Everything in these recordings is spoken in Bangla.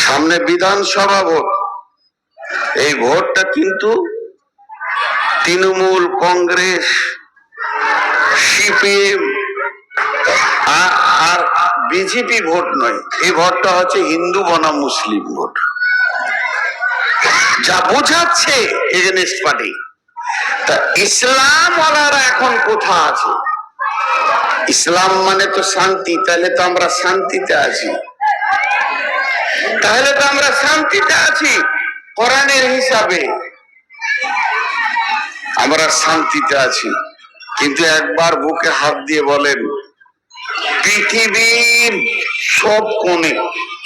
সামনে বিধানসভা ভোট। এই ভোটটা কিন্তু তৃণমূল, কংগ্রেস, সিপিএম আর বিজেপি ভোট নয়। এই ভোটটা হচ্ছে হিন্দু বনাম মুসলিম ভোট। যা বোঝাচ্ছে এজেনিস্ট পার্টি। তা ইসলাম ওয়ালারা এখন কোথা আছে? ইসলাম মানে তো শান্তি, তাহলে তো আমরা শান্তিতে আছি। কোরআনের হিসাবে আমরা শান্তিতে আছি। কিন্তু একবার বুকে হাত দিয়ে বলেন, পৃথিবীর সব কোণে,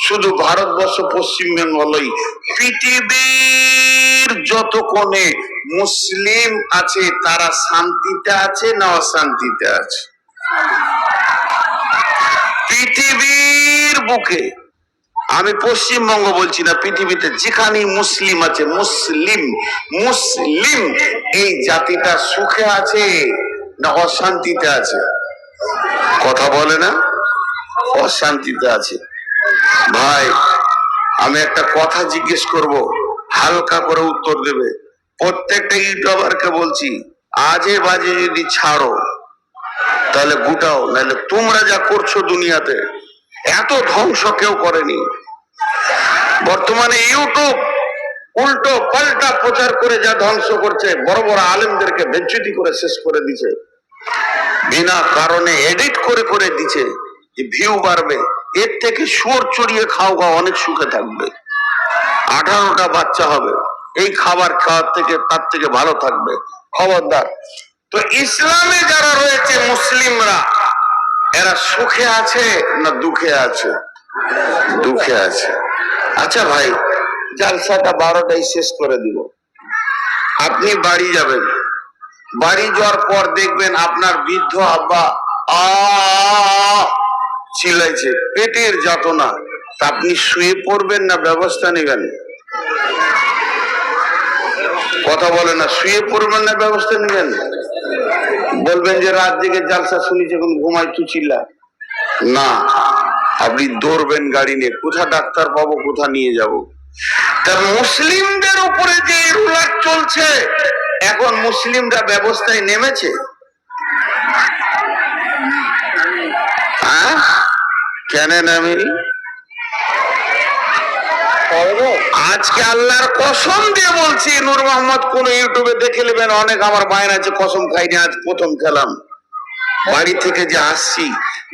শুধু ভারতবর্ষ পশ্চিমবঙ্গই, পৃথিবীর যত কোণে মুসলিম আছে তারা শান্তিতে আছে না অশান্তিতে আছে? পৃথিবীর বুকে, আমি পশ্চিমবঙ্গ বলছি না, পৃথিবীতে যেখানে মুসলিম আছে, মুসলিম মুসলিম এই জাতিটা সুখে আছে না অশান্তিতে আছে? কথা বলে না, অশান্তিতে আছে। ভাই, আমি একটা কথা জিজ্ঞেস করব, হালকা করে উত্তর দেবে। প্রত্যেকটা ইউটিউবারকে বলছি, আজে বাজে যদি ছাড়ো তাহলে গুটাও, নাহলে তোমরা যা করছো দুনিয়াতে এত ধ্বংস কেউ করেনি। বর্তমানে ইউটিউব উল্টো পাল্টা প্রচার করে যা ধ্বংস করছে, বড় বড় আলেমদেরকে বেজ্জতি করে শেষ করে দিছে, বিনা কারণে এডিট করে করে দিচ্ছে যে ভিউ বাড়বে। এর থেকে শুয়োর চড়িয়ে খাও গা, অনেক সুখে থাকবে, 18টা বাচ্চা হবে, এই খাবার খাওয়ার থেকে তার থেকে ভালো থাকবে। খবরদার। তো ইসলামে যারা রয়েছে মুসলিমরা, এরা সুখে আছে না দুঃখে আছে? দুঃখে আছে। আচ্ছা ভাই, জালসাটা 12টায় শেষ করে দিব, আপনি বাড়ি যাবেন। বাড়ি যাওয়ার পর দেখবেন আপনার বৃদ্ধ আব্বা চিল্লাইছে, পেটের যাতনা। তা আপনি শুয়ে পড়বেন না ব্যবস্থা নেবেন? কথা বলে না, শুয়ে পড়বেন না ব্যবস্থা নেবেন? বলবেন যে রাত জেগে জালসা শুনেছে, এখন ঘুমাই, তু চিল্লা না। আপনি দৌড়বেন গাড়ি নিয়ে, কোথা ডাক্তার পাবো, কোথা নিয়ে যাব। তা মুসলিমদের উপরে যে রুলার চলছে, এখন মুসলিমরা ব্যবস্থায় নেমেছে? কেন নামেনি? আজকে আল্লাহর কসম দিয়ে বলছি, নূর মোহাম্মদ কোন ইউটিউবে দেখে নেবেন, অনেক আমার বাইন আছে কসম খাইনি, আজ প্রথম খেলাম। বাড়ি থেকে যে আসছি,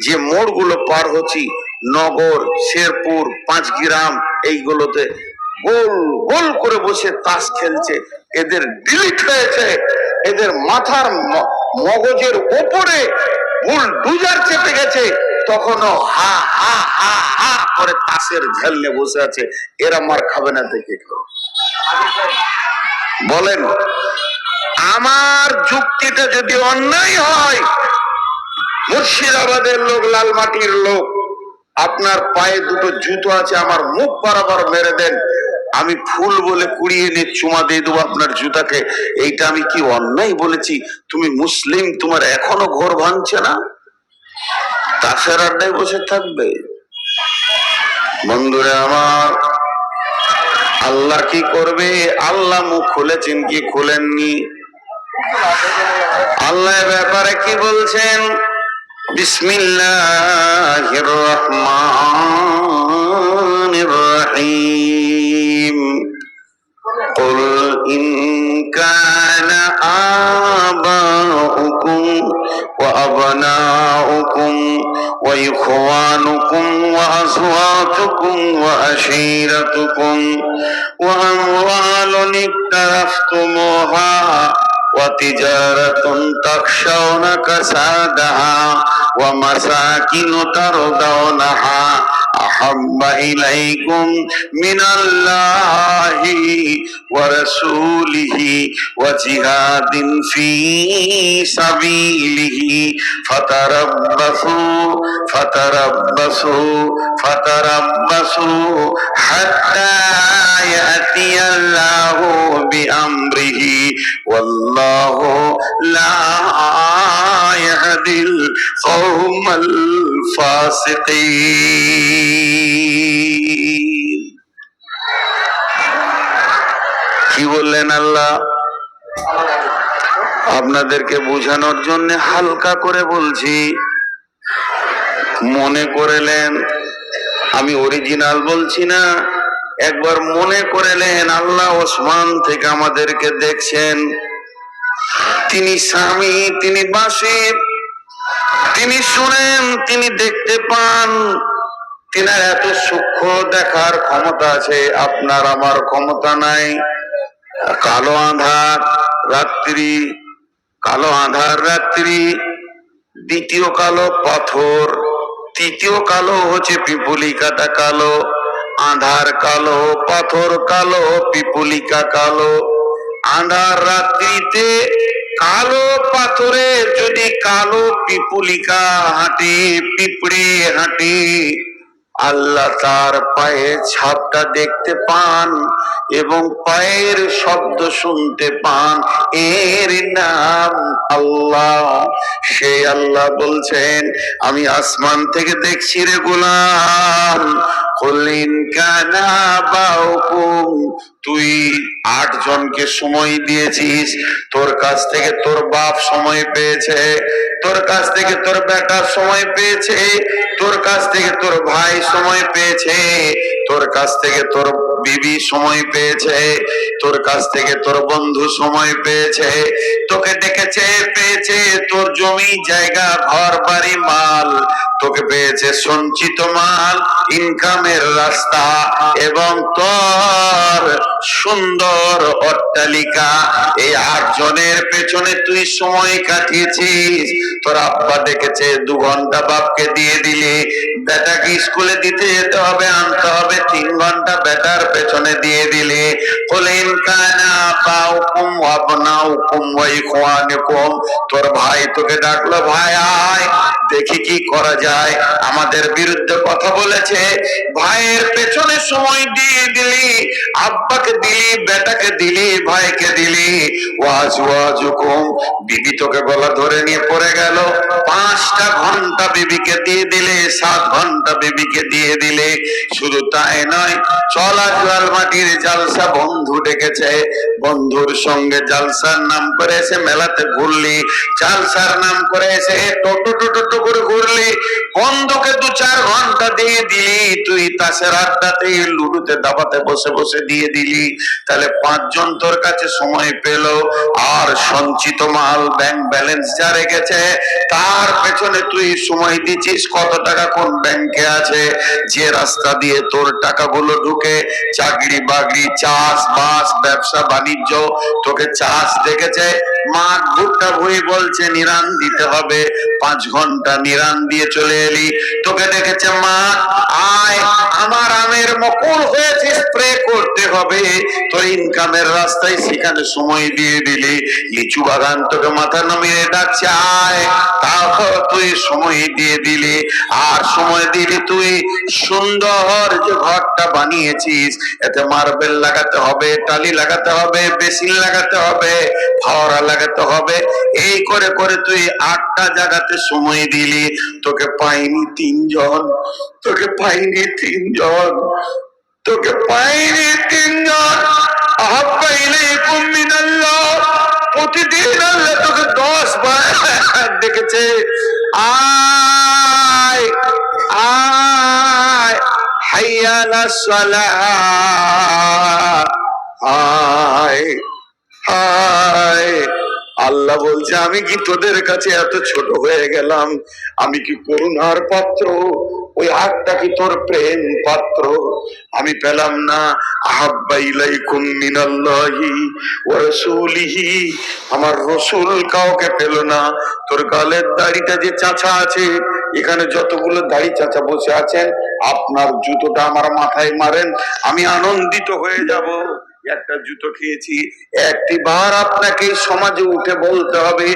যে মোড় গুলো পার হচ্ছি, নগর, শেরপুর, 5 গ্রাম, এইগুলোতে গোল গোল করে বসে তাস খেলছে। এদের ডিলিট হয়েছে, এদের মাথার মগজের ওপরে বুলডুজার চেপে গেছে, তখনও হা হা হা হা করে তাসের ঝাল নিয়ে বসে আছে। এরা মার খাবে না থেকে? বলেন, আমার যুক্তিটা যদি অন্যায় হয়, মুর্শিদাবাদের লোক, লালমাটির লোক, আপনার পায়ে দুটো জুতো আছে, আমার মুখ বরাবর মেরে দেন, আমি ফুল বলে কুড়িয়ে নিয়ে চুমা দিয়ে দেবো আপনার জুতাকে। এইটা আমি কি অন্যায় বলেছি? তুমি মুসলিম, তোমার এখনো ঘর ভাঙছে না, তাসের আড্ডায় বসে থাকবে? বন্ধুরা আমার, আল্লাহ কি করবে? আল্লাহ মুখ খুলেছেন কি খুলেননি? আল্লাহ ব্যাপারে কি বলছেন? বিসমিল্লাহির রহমানির রহিম। কুল ইন কানা আবাউকুম ওয়া আবনাউকুম ওয়া ইখওয়ানুকুম ওয়া আযওয়াজুকুম ওয়া আশীরাতুকুম ওয়া আমওয়ালুন ইকতারাফতুমুহা وتجارة تخشون كسادها ومساكن ترضونها أحب إليكم من الله ورسوله وجهاد في سبيله فتربصوا حتى يأتي الله بأمره والله لا يهدي القوم الفاسقين। বললেন? আল্লাহ আপনাদেরকে বোঝানোর জন্য হালকা করে বলছি, মনে করলেন, আমি অরিজিনাল বলছি না, একবার মনে করলেন আল্লাহ ওসমান থেকে আমাদেরকে দেখছেন। তিনি স্বামী, তিনি বাসির, তিনি শুনেন, তিনি দেখতে পান। তিনার এত সূক্ষ্ম দেখার ক্ষমতা আছে, আপনার আমার ক্ষমতা নাই। কালো আঁধার রাত্রি, কালো আঁধার রাত্রি, দ্বিতীয় কালো পাথর, তৃতীয় কালো হচ্ছে পিপুলিকাটা কালো, আঁধার কালো, পাথর কালো, পিপুলিকা কালো। আঁধার রাত্রিতে কালো পাথরে যদি কালো পিপুলিকা হাঁটে, পিঁপড়ে হাঁটে, আল্লাহ তার পায়ের ছাপটা দেখতে পান এবং পায়ের শব্দ শুনতে পান। এর নাম আল্লাহ। সেই আল্লাহ বলছেন, আমি আসমান থেকে দেখছি রে গোলাম, কলিন কানা বাউকুম, তুই 8 জনকে সময় দিয়েছিস, তোর কাছ থেকে তোর বাপ সময় পেয়েছে, তোর কাছ থেকে তোর বেটা সময় পেয়েছে, তোর কাছ থেকে তোর ভাই সময় পেয়েছে, তোর কাছ থেকে তোর বিবি সময় পেয়েছে, তোর কাছ থেকে তোর বন্ধু সময় পেয়েছে, তোকে ডেকেছে, পেয়েছে তোর জমি জায়গা ঘর বাড়ি মাল, তোকে পেয়েছে সঞ্চিত মাল, ইনকামের রাস্তা এবং তোর সুন্দর অট্টালিকা। এই 8 জনের পেছনে তুই সময় কাটিয়েছিস। তোর আব্বা দেখেছে 2 ঘন্টা বাপকে দিয়ে দিলে, বেটাকে স্কুলে দিতে যেতে হবে, আনতে হবে, 3 ঘন্টা বেটার পেছনে দিয়ে দিলে। কলিন কানা বাউকুম ওয়াবনাউকুম ওয়া ইখওয়ানুকুম, তোর ভাই তোকে ডাকলো, ভাই আয় দেখি কি করা যায়। আমাদের বিরুদ্ধে কথা বলেছে, ভাইয়ের পেছনে সময় দিয়ে দিলি, আব্বাকে দিলি, বেটাকে দিলি, ভাইকে দিলি। ওয়াজওয়াজুকুম, বিবি তোকে গলা ধরে নিয়ে পড়ে গেল, 5টা ঘন্টা বিবিকে দিয়ে দিলে, 7 ঘন্টা বিবিকে দিয়ে দিলে। শুধু তাই নয়, চলা জোয়াল মাটির জালসা বন্ধু ডেকেছে, বন্ধুর সঙ্গে জালসার নাম করে এসে মেলাতে ঘুরলি, জালসার নাম করে এসে টোটো টোটো করে ঘুরলি, বন্ধুকে 2-4 ঘন্টা দিয়ে দিলি, তুই তাসের আড্ডাতে লুডুতে দাবাতে বসে বসে দিয়ে দিলি। তাহলে 5 জন তোর কাছে সময় পেল, আর সঞ্চিত মাল ব্যাংক ব্যালেন্স যা রেখেছে তার পেছনে তুই সময় দিচ্ছিস। কত টাকা কোন ব্যাংকে আছে, যে রাস্তা দিয়ে তোর টাকাগুলো ঢুকে, চাকরি বাকরি, চাষ বাস, ব্যবসা বাণিজ্য, তোকে চাষ দেখেছে, মাঠ ভুট্টা ভুই বলছে নিরান দিতে হবে, 5 ঘন্টা নিরান দিয়ে চলে এলি। তোকে দেখেছে মা, আয় আমার আমের মুকুল হয়েছে, স্প্রে করতে হবে, তোর ইনকামের রাস্তায় সেখানে সময় দিয়ে দিলি। লিচু বাগান তোকে মাথা নামিয়ে ডাকছে, আয়, তাও তুই সময় দিয়ে দিলি। আর সময় দিলি তুই সুন্দর যে ঘরটা বানিয়েছিস, এতে মার্বেল লাগাতে হবে, টালি লাগাতে হবে, বেসিন লাগাতে হবে, ফাওয়ারা লাগাতে হবে, এই করে করে তুই 8টা জায়গাতে সময় দিলি। তোকে পাইনি 3 জন, তোকে পাইনি 3 জন, তোকে পাইনি 3 জন। আহাব্বা ইলাইকুম মিনাল্লাহ, প্রতিদিন আল্লাহ তোকে 10 বার ডেকেছে, আয় আয়, হাইয়া আলাস সালাহ, আয় আয়। আল্লাহ বলছে, আমি কি তোদের কাছে এত ছোট হয়ে গেলাম? আমি কি করুণার পাত্র? ওই 8টা কি তোর প্রেম পাত্র? আমি পেলাম না। আহাব্বা ইলাইকুম মিনাল্লাহি ওয়া রাসূলিহি, আমার রাসূল কাউকে পেল না। তোর গালের দাড়িটা যে চাচা আছে, এখানে যতগুলো দাড়ি চাচা বসে আছেন, আপনার জুতোটা আমার মাথায় মারেন, আমি আনন্দিত হয়ে যাব। একটা জুতো খেয়েছি। একটি বার আপনাকে সমাজে উঠে বলতে হবে,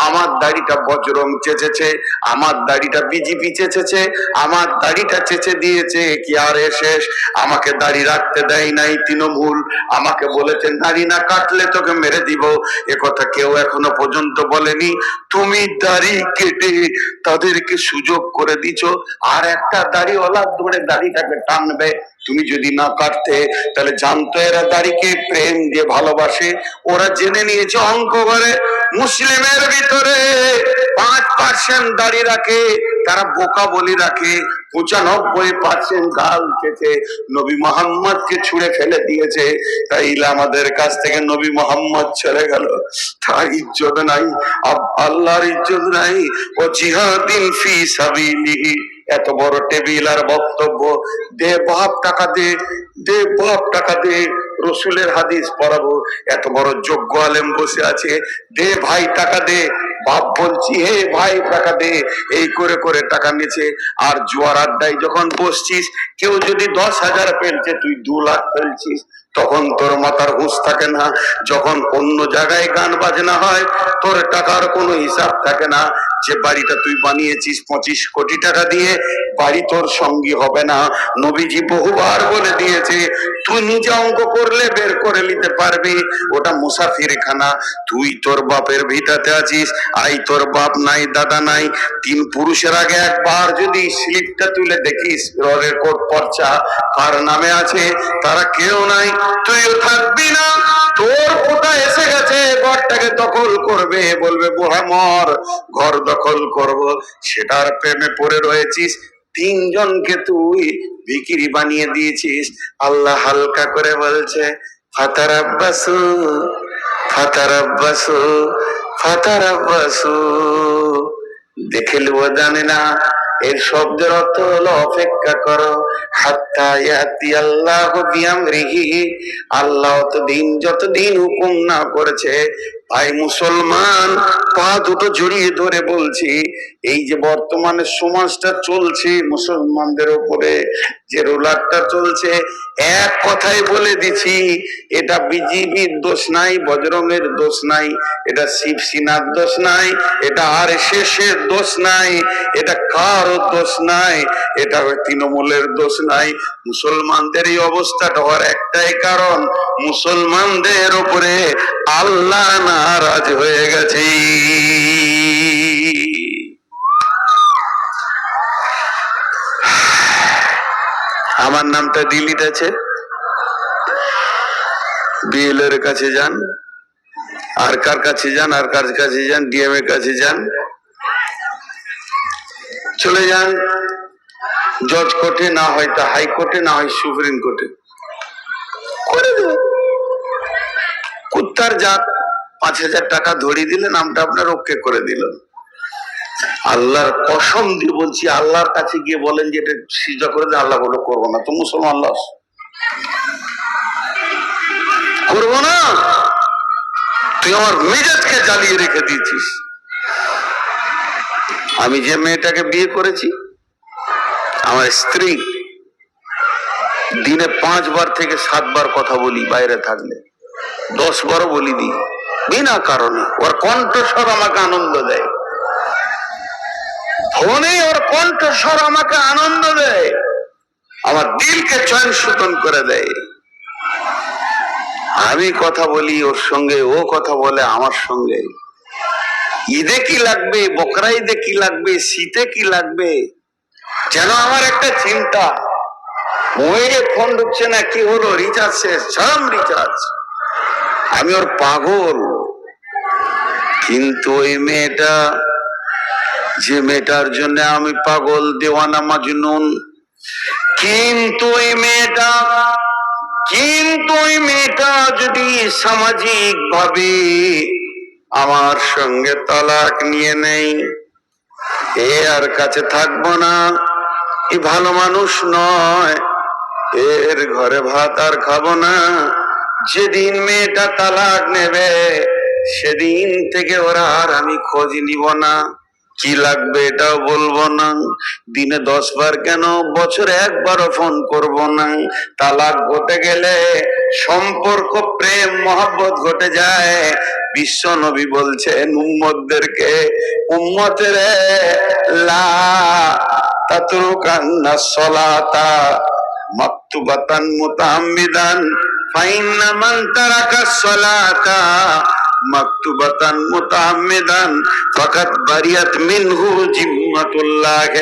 আমার দাড়িটা বজরং চেঁচেছে, আমার দাড়িটা বিজেপি চেঁচেছে, আমার দাড়িটা চেঁচে দিয়েছে কি আর শেষ, আমাকে দাড়ি রাখতে দেয় নাই তৃণমূল, আমাকে বলেছেন দাড়ি না কাটলে তোকে মেরে দিব। এ কথা কেউ এখনো পর্যন্ত বলেনি। তুমি দাড়ি কেটে তাদেরকে সুযোগ করে দিছ, আর একটা দাড়িওয়ালা ধরে দাড়িটাকে টানবে। তুমি যদি না কাটতে, তাহলে জানতো এরা দাড়ি নবীকে প্রেম দিয়ে ভালোবাসে। ওরা জেনে নিয়েছে অঙ্ক করে মুসলিমের ভিতরে 5% দাড়ি রাখে, তারা বোকা বলি রাখে, 95% গাল কেটে নবী মোহাম্মদকে ছুঁড়ে ফেলে দিয়েছে। তাইলে আমাদের কাছ থেকে নবী মোহাম্মদ চলে গেল, তার ইজ্জত নাই, আল্লাহর ইজ্জত নাই। ও জিহাদিন ফি সাবিলিহি, এত বড় টেবিল আর বক্তব্য, দে বাপ টাকা দে, দে বাপ টাকা দে, রসুলের হাদিস পড়াবো, এত বড় যোগ্য আলেম বসে আছে, দে ভাই টাকা দে, বাপ বলছি হে ভাই টাকা দে, এই করে করে টাকা নিচ্ছে। আর জুয়ার আড্ডায় যখন বসছিস, কেউ যদি 10,000 ফেলছে, তুই 2 লাখ ফেলছিস, তখন তোর মাথার হুঁশ থাকে না। যখন অন্য জায়গায় গান বাজনা হয়, তোর টাকার কোনো হিসাব থাকে না। যে বাড়িটা তুই বানিয়েছিস 25 কোটি টাকা দিয়ে, বাড়ি তোর সঙ্গী হবে না। নবীজি বহুবার বলে দিয়েছে, তুই নিজে অঙ্ক করলে বের করে নিতে পারবি, ওটা মুসাফির খানা। তুই তোর বাপের ভিটাতে আছিস, আই তোর বাপ নাই, দাদা নাই, 3 পুরুষের আগে একবার যদি স্লিপটা তুলে দেখিস, রেকর্ড পর্চা কার নামে আছে, তারা কেউ নাই, তুইও থাকবি না। তোর কোথা এসে গেছে, ঘরটাকে দখল করবে, বলবে বুড়া মর, ঘর দখল করব, সেটার প্রেমে পড়ে রয়েছিস। 3 জনকে তুই ভিখিরি বানিয়ে দিয়েছিস। আল্লাহ হালকা করে বলছে, ফাতারাব্বাসু ফাতারাব্বাসু ফাতারাব্বাসু, দেখে লুও জানে না, এর শব্দের অর্থ হলো অপেক্ষা করো, হাত্তা ইয়াতি আল্লাহু বিআমরিহি, আল্লাহ যতদিন হুকুম না করেছে। ভাই মুসলমান, পা দুটো জড়িয়ে ধরে বলছি, এই যে বর্তমানে সমাজটা চলছে, মুসলমানদের উপরে যে রোলারটা চলছে, এক কথাই বলে দিছি, এটা বিজেপির দোষ নাই, বজরঙ্গের দোষ নাই, এটা শিবসেনার দোষ নাই, এটা RSS এর দোষ নাই, এটা কারো দোষ নাই, এটা তৃণমূলের দোষ নাই। মুসলমানদের এই অবস্থাটা হওয়ার একটাই কারণ, মুসলমানদের উপরে আল্লাহ নারাজ হয়ে গেছে। আমার নামটা ডিলিট আছে, BL এর কাছে যান, আর কার কাছে যান, আর কার কাছে যান, DM এর কাছে যান, চলে যান জজ কোর্টে, না হয় তা হাইকোর্টে, না হয় সুপ্রিম কোর্টে করে দেব। কুত্তার জাত 5,000 টাকা ধরিয়ে দিলে নামটা আপনার ওকে করে দিল। আল্লাহর কসম দিয়ে বলছি, আল্লাহর কাছে গিয়ে বলেন যে এটা সিজদা করে দেন, আল্লাহ বলে করবো না। তো মুসলমান লস, করবো না। তুই আমার মেজাজকে জ্বালিয়ে রেখে দিয়েছিস। আমি যে মেয়েটাকে বিয়ে করেছি, আমার স্ত্রী, দিনে 5 বার থেকে 7 বার কথা বলি, বাইরে থাকলে 10 বারও বলি দিই, বিনা কারণে। ওর কণ্ঠস্বর আমাকে আনন্দ দেয়, ফোনে ওর কণ্ঠস্বর আমাকে আনন্দ দেয়, আমার দিলকে চয়ন সুতন করে দেয়। আমি কথা বলি ওর সঙ্গে, ও কথা বলে আমার সঙ্গে। ঈদে কি লাগবে, বকরা ঈদে কি লাগবে, শীতে কি লাগবে, যেন আমার একটা চিন্তা। মোবাইলে ফোন ঢুকছে না, কি হলো, রিচার্জ শেষ, ছাড়াম রিচার্জ। আমি ওর পাগল। কিন্তু ওই মেয়েটা, যে মেয়েটার জন্য আমি পাগল, দেওয়ানা মাজনুন, কিন্তু ওই মেয়েটা যদি সামাজিক ভাবে আমার সঙ্গে তালাক নিয়ে নেই, এ আর কাছে থাকবো না, এ ভালো মানুষ নয়, এর ঘরে ভাত আর খাবো না। যেদিন মেয়েটা তালাক নেবে, সেদিন থেকে ওরা আর আমি খোঁজ নিব না, কি লাগবে এটাও বলবো না, দিনে 10 বার কেন, বছরে 1 বারও ফোন করব না। তালাক ঘটে গেলে সম্পর্ক, প্রেম, মহব্বত ঘটে যায়। বিশ্ব নবী বলছেন উম্মতদেরকে, উম্মতের লা তাতরুকান্না সলাতা মাকতুবাতান মুতাআম্মিদান ফাইন্না মান তারাকা সলাতা মাকতুবাতান মুতাআম্মিদান ফাকাত বারিয়াত মিনহু জিম্মাতুল্লাহ।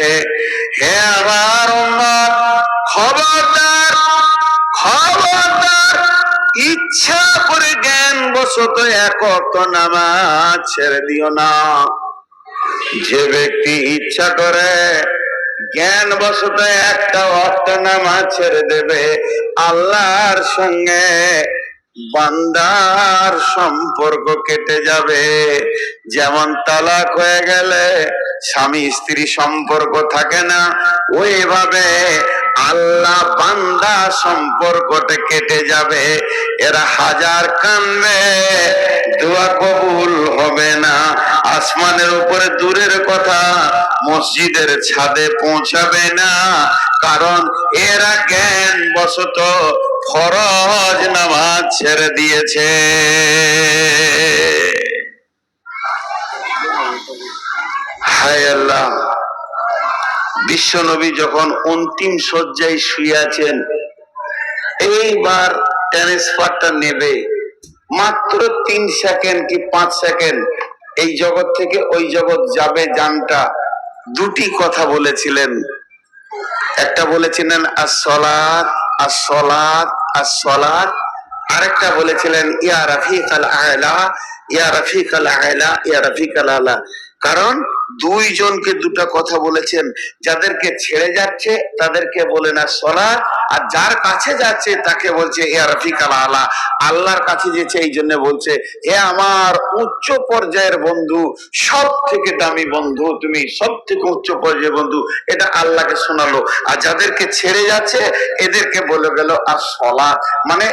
হে আমার উম্মত, খবরদার খবরদার, ইচ্ছা বশত এক ওয়াক্ত নামাজ ছেড়ে দিও না। যে ব্যক্তি ইচ্ছা করে জ্ঞান বশত একটা ওয়াক্ত নামাজ ছেড়ে দেবে, আল্লাহর সঙ্গে বান্দার সম্পর্ক কেটে যাবে। যেমন তালাক হয়ে গেলে স্বামী স্ত্রী সম্পর্ক থাকে না, ওইভাবে আল্লাহ বান্দা সম্পর্কটা কেটে যাবে। এরা হাজার কানবে, দোয়া কবুল হবে না। আসমানের উপরে দূরের কথা, মসজিদের ছাদে পৌঁছাবে না, কারণ এরা জ্ঞান বশত ফরজ নামাজ ছেড়ে দিয়েছে। হায় আল্লাহ! বিশ্ব নবী যখন অন্তিম শয্যায় শুয়ে আছেন, এইবার ট্রান্সফারটা নেবে, মাত্র 3 সেকেন্ড কি 5 সেকেন্ড এই জগৎ থেকে ওই জগৎ যাবে জানটা। দুটি কথা বলেছিলেন, একটা বলেছিলেন as-সালাত as-সালাত as-সালাত, আরেকটা বলেছিলেন ইয়া রাফিকাল আলা ইয়া রাফিকাল আলা ইয়া রাফিকাল আলা। কারণ দুইজনকে দুটো কথা বলেছেন, যাদেরকে ছেড়ে যাচ্ছে তাদেরকে বলে না সালাত, আর যার কাছে যাচ্ছে তাকে বলছে ইয়া রাফিকাল আলা। আল্লাহর কাছে যেছে এই জন্য বলছে হে আমার উচ্চ পর্যায়ের বন্ধু, সব থেকে দামি বন্ধু, তুমি সব থেকে উচ্চ পর্যায়ের বন্ধু, এটা আল্লাহকে শোনালো। আর যাদেরকে ছেড়ে যাচ্ছে এদেরকে বলে গেল আর সালাত, মানে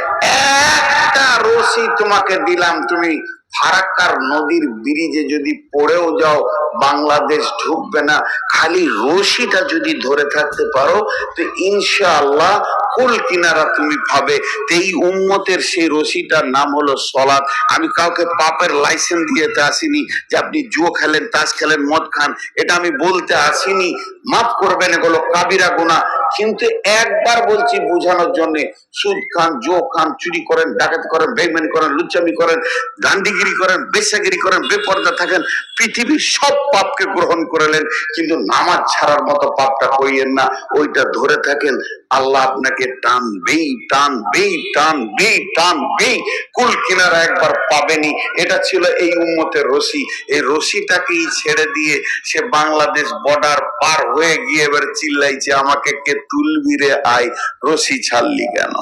একটা রশি তোমাকে দিলাম, তুমি ফারাক্কার নদীর ব্রিজে যদি পড়েও যাও বাংলাদেশ ঢুকবে না, খালি রশিটা যদি ধরে থাকতে পারো তো ইনশাআল্লাহ কুল কিনারা তুমি পাবে। এই উম্মতের সেই রশিটার নাম হলো সালাত। আমি কাউকে পাপের লাইসেন্স দিতে আসিনি যে আপনি জুয়া খেলেন, তাস খেলেন, মদ খান, এটা আমি বলতে আসিনি। মাফ করবেন, এগুলো কাবিরা গুনাহ। কিন্তু একবার বলছি বোঝানোর জন্য, সুদ খান, জুয়া খান, চুরি করেন, ডাকাতি করেন, বেঈমানি করেন, লুচ্চামি করেন, গান্ডিগিরি করেন, বেশ্যাগিরি করেন, বেপর্দা থাকেন, পৃথিবীর সব পাপকে গ্রহণ করলেন, কিন্তু নামাজ ছাড়ার মতো পাপটা করিয়েন না। ওইটা ধরে থাকেন, আল্লাহ আপনাকে টানবেই টানবেই টানবেই টানবেই, কুল কিনারা একবার পাবেনি। এটা ছিল এই উম্মতের রশি। এই রশিটাকেই ছেড়ে দিয়ে সে বাংলাদেশ বর্ডার পার হয়ে গিয়ে এবার চিল্লাইছে আমাকে কে তুলবি রে আয়, রশি ছাড়লি কেন?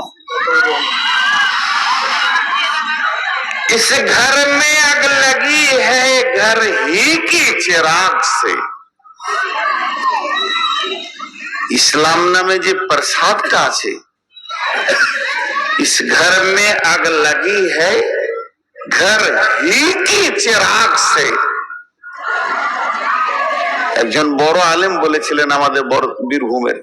इस घर में आग लगी है घर ही की चिराग से। ইসলাম নামে যে প্রসাদটা আছে, इस घर में आग लगी है घर ही की चिराग से। একজন বড় আলেম বলেছিলেন আমাদের বীরভূমের,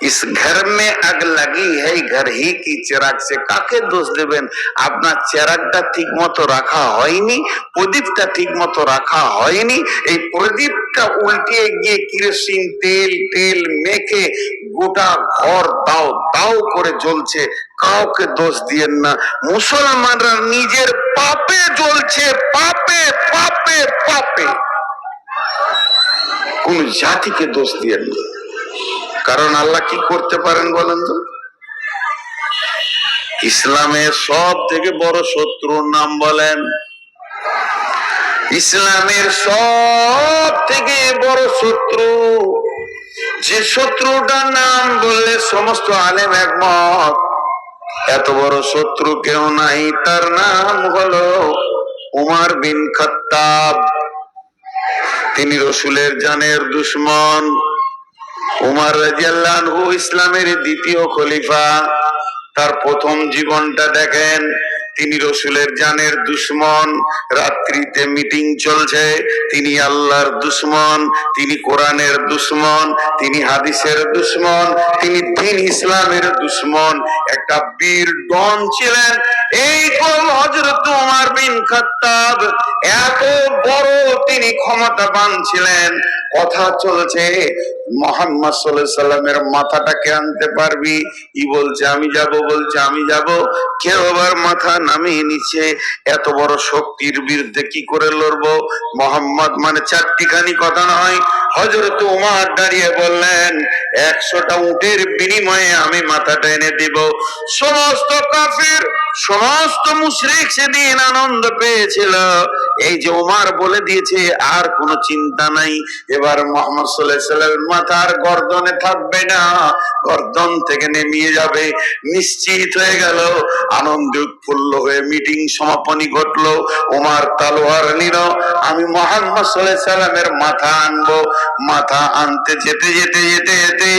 इस घर में आग लगी है घर ही की चिराग से। কাকে দোষ দেবেন? আপনার চেরাগটা ঠিক মতো রাখা হয়নি, প্রদীপটা ঠিক মতো রাখা হয়নি। এই প্রদীপটা উল্টিয়ে গিয়ে কেরোসিন তেল তেল মেখে গোটা ঘর দাও দাও করে জ্বলছে। কাউকে দোষ দিয়েন না, মুসলমানরা নিজের পাপে জ্বলছে, পাপে পাপে পাপে। কোন জাতিকে দোষ দিয়েন না, কারণ আল্লাহ কি করতে পারেন বলেন তো? ইসলামের সব থেকে বড় শত্রুর নাম বলেন। ইসলামের সব থেকে বড় শত্রু, যে শত্রুটার নাম বললে সমস্ত আলেম একমত এত বড় শত্রু কেউ নাই, তার নাম হলো উমর বিন খাত্তাব। তিনি রসুলের জানের দুশমন। উমর রাদিয়াল্লাহু আনহু ইসলামের দ্বিতীয় খলিফা। তার প্রথম জীবনটা দেখেন, তিনি রসুলের জানের দুশমন। রাত্রিতে মিটিং চলছে, তিনি আল্লাহর দুশমন, তিনি কোরআনের দুশমন, তিনি হাদিসের দুশমন, তিনি দ্বীন ইসলামের দুশমন। একটা বীর ডন ছিলেন এই হযরত উমর বিন খাত্তাব। এত বড় তিনি ক্ষমতাবান ছিলেন। কথা চলছে মুহাম্মদ সাল্লাল্লাহু আলাইহি সাল্লামের মাথাটাকে আনতে পারবি? ই বলছে আমি যাব, বলছে আমি যাব। কেউ আবার মাথা নামিয়ে নিচ্ছে। এত বড় শক্তির বিরুদ্ধে কি করে লড়বো? মুহাম্মদ মানে চারটিখানি কথা নয়, হযরত ওমর দাঁড়িয়ে বললেন 100টা উটের বিনিময়ে আমি মাথাটা এনে দিব। সমস্ত কাফির, সমস্ত মুশরিক সেদিন আনন্দ পেয়েছিল। এই যে ওমর বলে দিয়েছে আর কোনো চিন্তা নাই, এবার মুহাম্মদ সাল্লাল্লাহু আলাইহি ওয়াসাল্লাম মাথার গর্দনে থাকবে না, গর্দন থেকে নেমে যাবে। নিশ্চিত হয়ে গেল, আনন্দ উৎফুল্ল হয়ে মিটিং সমাপনী ঘটলো। ওমর তলোয়ার নিল, আমি মুহাম্মদ সাল্লাল্লাহু আলাইহি ওয়াসাল্লামের মাথা আনবো। মাথা আনতে যেতে যেতে যেতে যেতে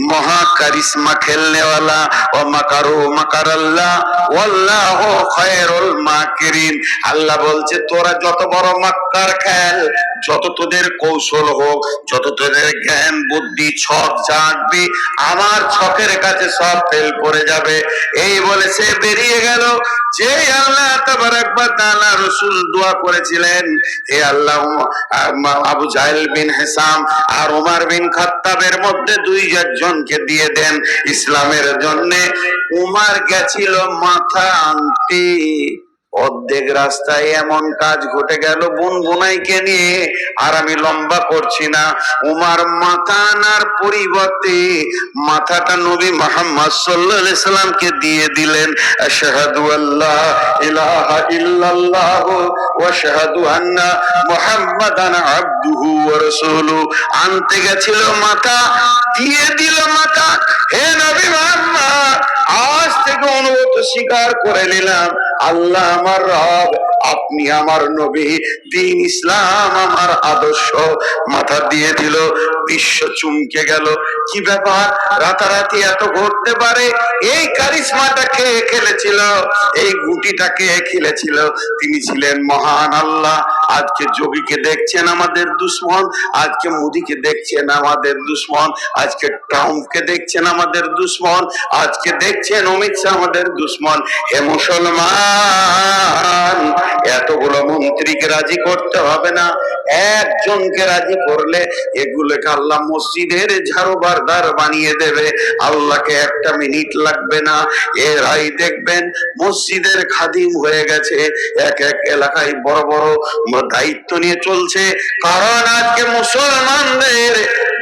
মহা কারিশমা খেলনেওয়ালা ও মাকারু মাকারাল্লাহ ওয়াল্লাহু খায়রুল মাকিরিন, আল্লাহ বলছে তোরা যত বড় মাক্কার খেল, যত তোদের কৌশল হোক, যত তোদের জ্ঞান বুদ্ধি ছক জাগবে, আমার ছকের কাছে সব ফেল করে যাবে। এই বলে সে বেরিয়ে গেল। যে আল্লাহ তাবারাক ওয়া তাআলা রাসূল দোয়া করেছিলেন, হে আল্লাহ আবু জাহেল বিন হিসাম আর ওমর বিন খাত্তাবের মধ্যে দুই জনকে দিয়ে দেন ইসলামের জন্য। উমর গেছিল মাথা আনতে, অর্ধেক রাস্তায় এমন কাজ ঘটে গেল বুনবুনাইকে নিয়ে। আর আমি লম্বা করছি না, উমার মাথা আনার পরিবর্তে মাথাটা নবী মুহাম্মদ সাল্লাল্লাহু আলাইহি সাল্লামকে দিয়ে দিলেন। আশহাদু আল্লা ইলাহা ইল্লাল্লাহ ওয়া আশহাদু আন্না মুহাম্মাদান আবদুহু ওয়া রাসূলুহু। আনতে গেছিল মাথা, দিয়ে দিল মাথা। হে নবী মুহাম্মদ, আজ থেকে অনুমত স্বীকার করে নিলাম, আল্লাহ আমার রব, আপনি আমার নবী, দ্বীন ইসলাম আমার আদর্শ। মাথা দিয়ে দিল। বিশ্ব চমকে গেল, কি ব্যাপার, রাতারাতি এত ঘটতে পারে? এই কারিশমাটা কে খেলেছিল, এই গুটিটা কে খেলেছিল? তিনি ছিলেন মহান আল্লাহ। আজকে যোগীকে দেখছেন আমাদের দুশ্মন, আজকে মোদীকে দেখছেন আমাদের দুশ্মন, আজকে ট্রাম্পকে দেখছেন আমাদের দুশ্মন, আজকে দেখছেন অমিত শাহ আমাদের দুশ্মন। হে মুসলমান, এতগুলো মন্ত্রীকে রাজি করতে হবে না, একজনকে রাজি করলে এগুলোকে আল্লাহ মসজিদের ঝাড়ুবারদার বানিয়ে দেবে। আল্লাহকে একটা মিনিট লাগবে না, এরাই দেখবেন মসজিদের খাদিম হয়ে গেছে, এক এক এলাকায় বড় বড় দায়িত্ব নিয়ে চলছে। কারণ আজকে মুসলমানদের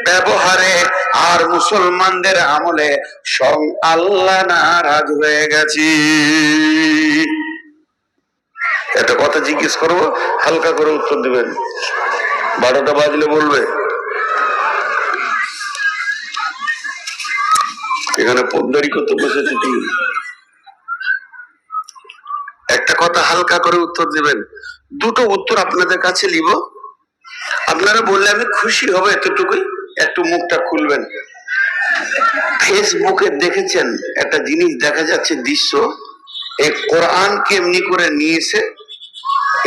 ব্যবহারে আর মুসলমানদের আমলে স্বয়ং আল্লাহ নারাজ হয়ে গেছে। একটা কথা জিজ্ঞেস করবো, হালকা করে উত্তর দিবেন, 12টা বাজলে বলবে। এখানে পোদ্দারি করতে বসেছে কি? একটা কথা হালকা করে উত্তর দিবেন, দুটো উত্তর আপনাদের কাছে নিব, আপনারা বললে আমি খুশি হব, এতটুকুই। একটু মুখটা খুলবেন। ফেসবুকে দেখেছেন একটা জিনিস দেখা যাচ্ছে দৃশ্য, এই কোরআনকে এমনি করে নিয়েছে,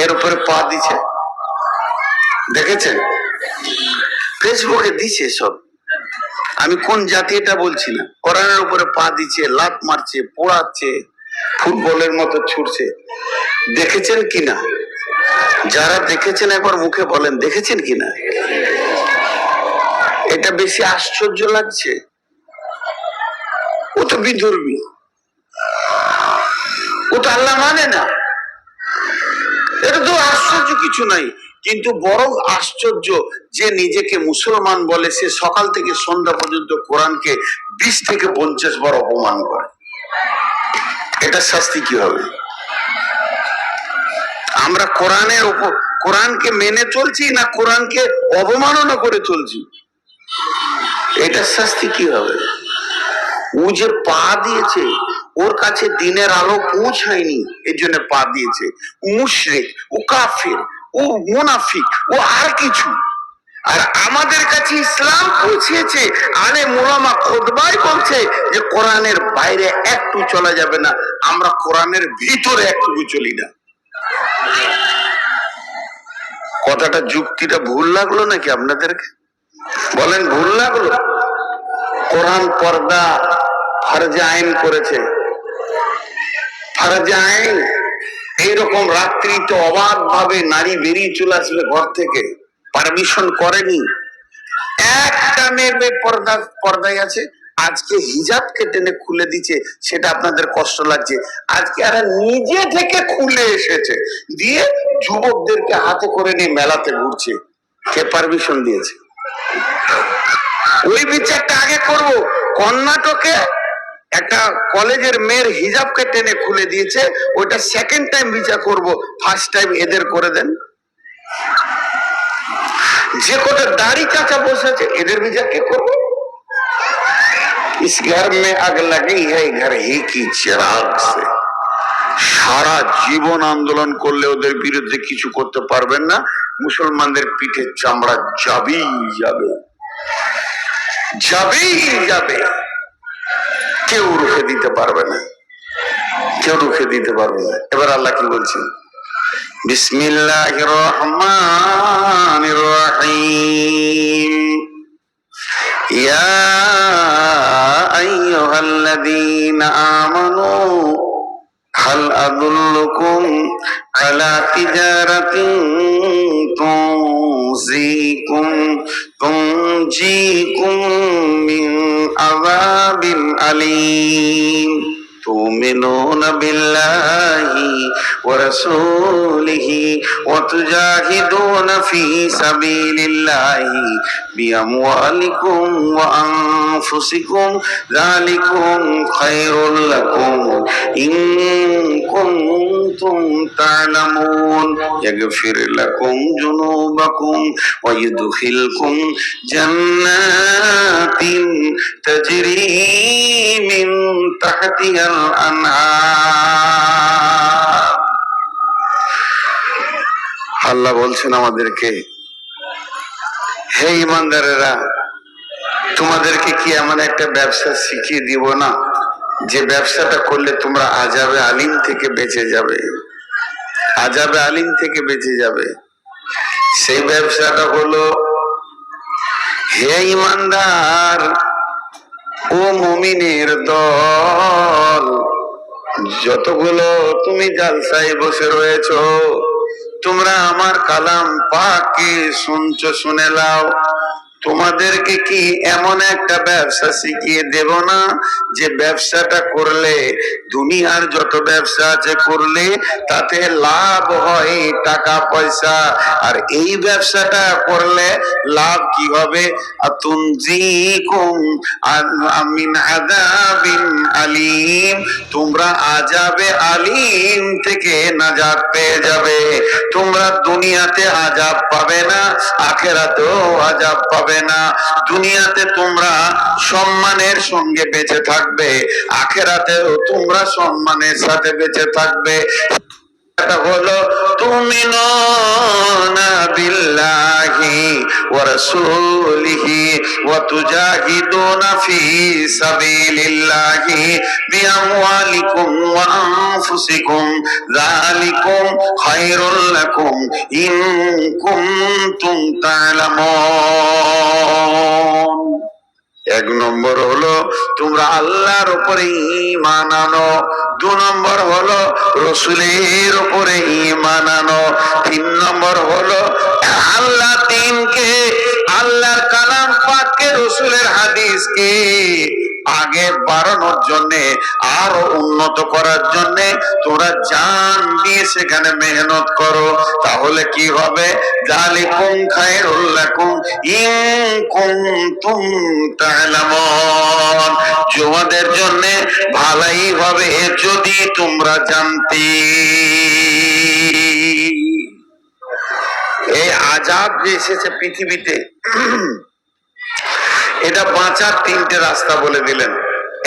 এর উপরে পা দিছে, দেখেছেন? ফেসবুকে দিছে সব, আমি কোন জাতি এটা বলছি না, কোরআনের উপরে পা দিচ্ছে, লাত মারছে, পোড়াচ্ছে, ফুটবলের মতো ছুটছে। দেখেছেন কিনা? যারা দেখেছেন একবার মুখে বলেন দেখেছেন কিনা। এটা বেশি আশ্চর্য লাগছে? ও তো বিধর্মী, ও তো আল্লাহ মানে না, এটা তো আশ্চর্য কিছু নাই। কিন্তু বরং আশ্চর্য যে নিজেকে মুসলমান বলে, সে সকাল থেকে সন্ধ্যা পর্যন্ত কোরআনকে 20 থেকে 50 বার অপমান করে। এটা শাস্তি কি হবে? আমরা কোরআনের উপর, কোরআনকে মেনে চলছি না কোরআনকে অবমাননা করে চলছি? এটা শাস্তি কি হবে? ও যে পা দিয়েছে, ওর কাছে দিনের আলো পৌঁছায়নি, এর জন্য পা দিয়েছে। মুশরিক, ও কাফির, ও মুনাফিক, ও আর কিছু। আর আমাদের কাছে ইসলাম পৌঁছেছে, আলে মুলামা খুতবায় বলছে যে কোরআনের বাইরে একটু চলা যাবে না, আমরা কোরআনের ভিতরে একটু চলি না। কথাটা, যুক্তিটা ভুল লাগলো নাকি আপনাদেরকে? বলেন ভুল লাগলো? কোরআন পর্দা ফরজে আইন করেছে, ফরজে আইন। এইরকম রাত্রিতে অবাধ ভাবে নারী বেরিয়ে চলে আসবে ঘর থেকে, পারমিশন করেনি। একটা মেয়ে পর্দায় আছে, আজকে হিজাবকে টেনে খুলে দিচ্ছে, সেটা আপনাদের কষ্ট লাগছে। আজকে এরা নিজে থেকে খুলে এসেছে, দিয়ে যুবকদেরকে হাতে করে নিয়ে মেলাতে ঘুরছে। কে পারমিশন দিয়েছে? ওই বিচারটা আগে করব। কর্ণাটকে একটা কলেজের মেয়ের হিজাবকে টেনে খুলে দিয়েছে, ওইটা সেকেন্ড টাইম বিচার করব, ফার্স্ট টাইম এদের করে দেন। যে কটা দাড়ি চাচা বসে আছে এদের বিচার কে করবে? इस घर में आग लगी है घर ही की चिराग से। সারা জীবন আন্দোলন করলে ওদের বিরুদ্ধে কিছু করতে পারবেন না। মুসলমানদের পিঠে চামড়া যাবেই যাবে, যাবেই যাবে, কেউ রুখে দিতে পারবে না, কেউ রুখে দিতে পারবে না। এবার আল্লাহ কি বলছেন? বিসমিল্লাহির রহমানির রহিম। ইয়া আইয়ুহাল্লাযীনা আমানু হাল আদুল্লুকুম আলা তিজারাতিন তুনজিকুম মিন আযাবিন আলীম তুমিনুনা বিল্লাহি ওয়া রাসূলিহি ওয়া তুজাহিদুনা ফি সাবিলিল্লাহি বিআমওয়ালিকুম ওয়া আনফুসিকুম যালিকুম খায়রুল লাকুম ইন কুনতুম তা'লামুন ইয়াগফির লাকুম যুনুবাকুম ওয়া ইউদখিলকুম জান্নাতিন তাজরি মিন তাহতিহাল আনহার। আল্লাহ বলছেন আমাদেরকে, হে ঈমানদারেরা, তোমাদেরকে কি এমন একটা ব্যবসা শিখিয়ে দিব না যে ব্যবসাটা করলে তোমরা আযাবে আলিম থেকে বেঁচে যাবে, আযাবে আলিম থেকে বেঁচে যাবে। সেই ব্যবসাটা হলো, হে ঈমানদার ও মুমিনের দল, যতগুলো তুমি জালসায় বসে রয়েছো, তোমরা আমার কালাম পাককে শুনছো, শুনে নাও। তোমাদেরকে কি এমন একটা ব্যবসা শিখিয়ে দেব না যে ব্যবসাটা করলে, দুনিয়ার যত ব্যবসা আছে করলে তাতে লাভ হয় টাকা পয়সা, আর এই ব্যবসাটা করলে লাভ কি হবে? আতুনজিকুম মিন আযাবিন আলীম, তোমরা আযাবে আলীম থেকে নাজাত পেয়ে যাবে। তোমরা দুনিয়াতে আযাব পাবে না, আখিরাতেও আযাব পাবে না। দুনিয়াতে তোমরা সম্মানের সঙ্গে বেঁচে থাকবে, আখিরাতেও তোমরা সম্মানের সাথে বেঁচে থাকবে। এটা হলো তুমিনুনা বিল্লাহি ওয়া রাসূলিহি ওয়া তুজাহিদুনা ফি সাবিলিল্লাহি বিআমওয়ালিকুম ওয়া আনফুসিকুম যালিকুম খায়রুল লাকুম ইন কুনতুম তা'লামুন। এক নম্বর হলো তোমরা আল্লাহর উপরে ঈমান আনো, দু নম্বর হলো রাসূলের উপরে ঈমান আনো, তিন নম্বর হলো আল্লাহ দ্বীনকে, আল্লাহর কালাম পাককে, রাসূলের হাদিসকে আগে বাড়ানোর জন্য, আরো উন্নত করার জন্য তোমরা জান দিয়ে সেখানে মেহনত করো। তাহলে কি হবে? যালিকুম খায়রুল লাকুম ইন কুনতুম তা'লামুন, তোমাদের জন্য ভালোই হবে যদি তোমরা জানতে। এই আযাব যে এসেছে পৃথিবীতে, এটা বাঁচার তিনটে রাস্তা বলে দিলেন।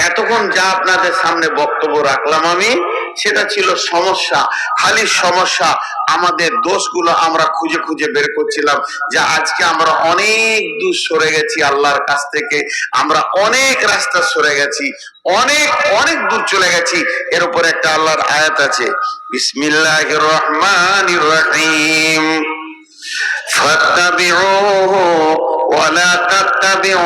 এতক্ষণ যা আপনাদের সামনে বক্তব্য রাখলাম আমি, সেটা ছিল সমস্যা, খালি সমস্যা। আমাদের দোষগুলো আমরা খুঁজে খুঁজে বের করছিলাম, যে আজকে আমরা অনেক দূর সরে গেছি আল্লাহর কাছ থেকে, আমরা অনেক রাস্তা সরে গেছি, অনেক অনেক দূর চলে গেছি। এর উপর একটা আল্লাহর আয়াত আছে, বিসমিল্লাহির রহমানির রহিম, ফাত্তাবিউহু ওয়ালা তাত্তাবিউ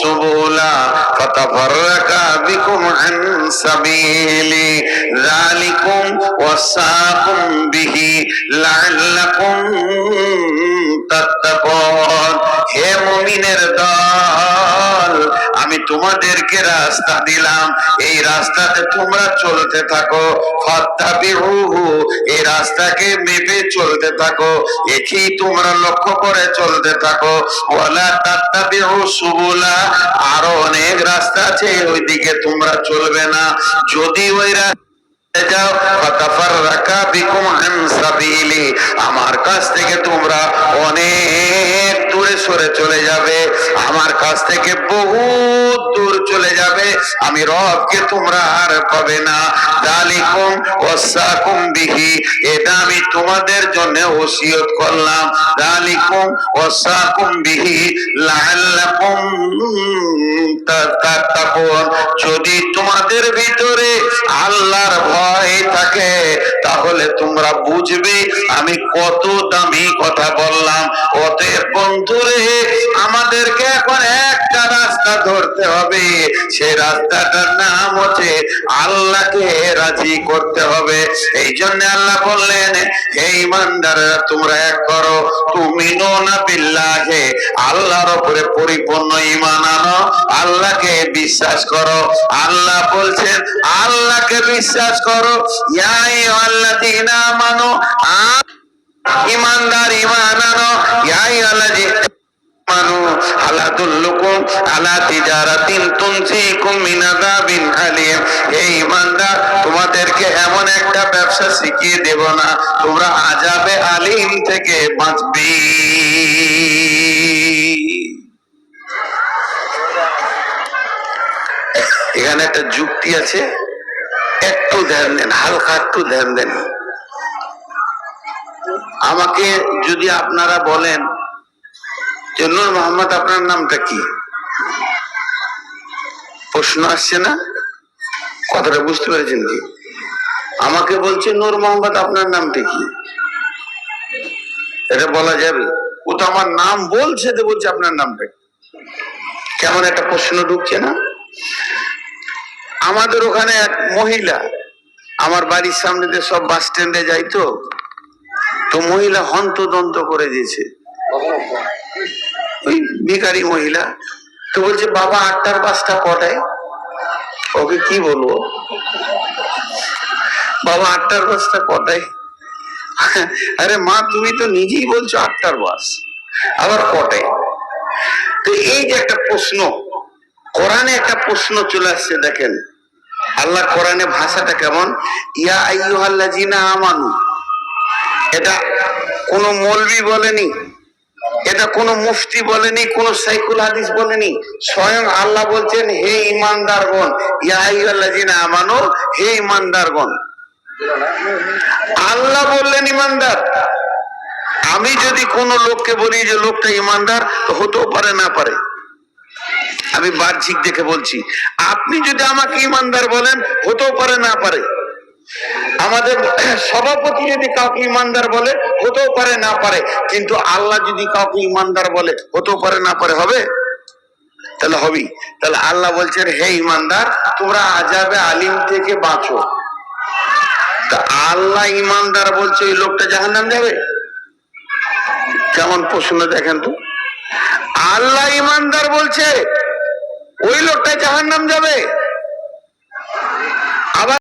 সুবুলা ফাতাফাররাকা বিকুম আন সাবিলি যালিকুম ওয়াসাকুম বিহি লাআল্লাকুম তাত্তাকুন। হে মুমিনের দল, আমি তোমাদেরকে রাস্তা দিলাম, এই রাস্তাতে তোমরা চলতে থাকো। ফাত্তাবিউহু, এই রাস্তাকে মেপে চলতে থাকো, একেই তোমরা লক্ষ্য করে চলতে থাকো। ওয়ালা তাত্তাবিউ সুবুলা, আরো অনেক রাস্তা আছে, ওইদিকে তোমরা চলবে না। যদি ওই যাও ফাতাফাররাকা বিকুম আন সাবিলি, আমার কাছ থেকে তোমরা অনেক দূরে সরে চলে যাবে, আমার কাছ থেকে বহুত দূর চলে যাবে, আমি রবকে তোমরা আর পাবে না। যালিকুম ওয়াসাকুম বিহি, এটা আমি তোমাদের জন্য ওসিয়ত করলাম। যালিকুম ওয়াসাকুম বিহি লাআল্লাকুম তাত্তাকুন, যদি তোমাদের ভিতরে আল্লাহর ভয় থাকে তাহলে তোমরা বুঝবে আমি কত দামি কথা বললাম। অতএব বন্ধুরে, আমাদেরকে এখন একটা রাস্তা ধরতে হবে, সেই রাস্তাটার নাম হচ্ছে আল্লাহকে রাজি করতে হবে। এই জন্য আল্লাহ বললেন, হে ঈমানদাররা তোমরা এক করো, তুমিনুনা বিল্লাহি, আল্লাহর উপরে পরিপূর্ণ ঈমান আনো, আল্লাহকে বিশ্বাস করো। আল্লাহ বলছেন আল্লাহকে বিশ্বাস করো। ইয়া আইয়ুহাল্লাযীনা আমানু, ঈমানদার ঈমান আনো। ইয়া আইয়ুহাল্লাযীনা আমানু হাল আদুল্লুকুম আলা তিজারাতিন তুনজিকুম মিন আযাবিন আলীম, হে ঈমানদার তোমাদেরকে এমন একটা ব্যবসা শিখিয়ে দেব না তোমরা আযাবে আলীম থেকে বাঁচবে। এখানে একটা যুক্তি আছে, একটু ধ্যান দেন, হালকা একটু ধ্যান দেন। আমাকে যদি আপনারা বলেন যে নূর মোহাম্মদ আপনার নামটা কি, প্রশ্ন আসছে না? কথাটা বুঝতে পেরেছেন কি? আমাকে বলছে নূর মোহাম্মদ আপনার নামটা কি, এটা বলা যাবে? ও তো আমার নাম বলছে, তো বলছে আপনার নামটা কি। কেমন একটা প্রশ্ন ঢুকছে না? আমাদের ওখানে এক মহিলা, আমার বাড়ির সামনে দিয়ে সব বাস স্ট্যান্ডে যাইতো, তো মহিলা হন্তদন্ত করে দিয়েছে, ওই ভিখারি মহিলা। তো বলছে বাবা 8টার বাসটা কটায়? ওকে কি বলবো, বাবা 8টার বাসটা কটায়? আরে মা, তুমি তো নিজেই বলছো 8টার বাস, আবার কটায়? তো এই যে একটা প্রশ্ন, কোরআনে একটা প্রশ্ন চলে আসছে। দেখেন আল্লাহ কোরআনে ভাষাটা কেমন, ইয়া আইয়ুহাল্লাযীনা আমানু, এটা কোন মৌলবি বলেনি, এটা কোন মুফতি বলেনি, কোন সাইকুল হাদিস বলেনি, স্বয়ং আল্লাহ বলছেন হে ঈমানদারগণ, ইয়া আইয়ুহাল্লাযীনা আমানু, হে ঈমানদারগণ। আল্লাহ বললেন ঈমানদার। আমি যদি কোন লোককে বলি যে লোকটা ঈমানদার, তো হতেও পারে না পারে, আমি বাহ্যিক দেখে বলছি। আপনি যদি আমাকে ঈমানদার বলেন, হতেও পারে না পারে। আমাদের সভাপতি যদি কাউকে ঈমানদার বলে, হতেও পারে না পারে। কিন্তু আল্লাহ যদি কাউকে ঈমানদার বলে, হতেও পারে না পারে, হবে? তাহলে হবেই। তাহলে আল্লাহ বলছেন হে ঈমানদার তোমরা আযাবে আলিম থেকে বাঁচো। তা আল্লাহ ঈমানদার বলছে, ওই লোকটা জাহান্নাম যাবে? কেমন প্রশ্ন দেখেন তো। আল্লাহ ঈমানদার বলছে, ওই লোকটা জাহান্নাম যাবে। আবার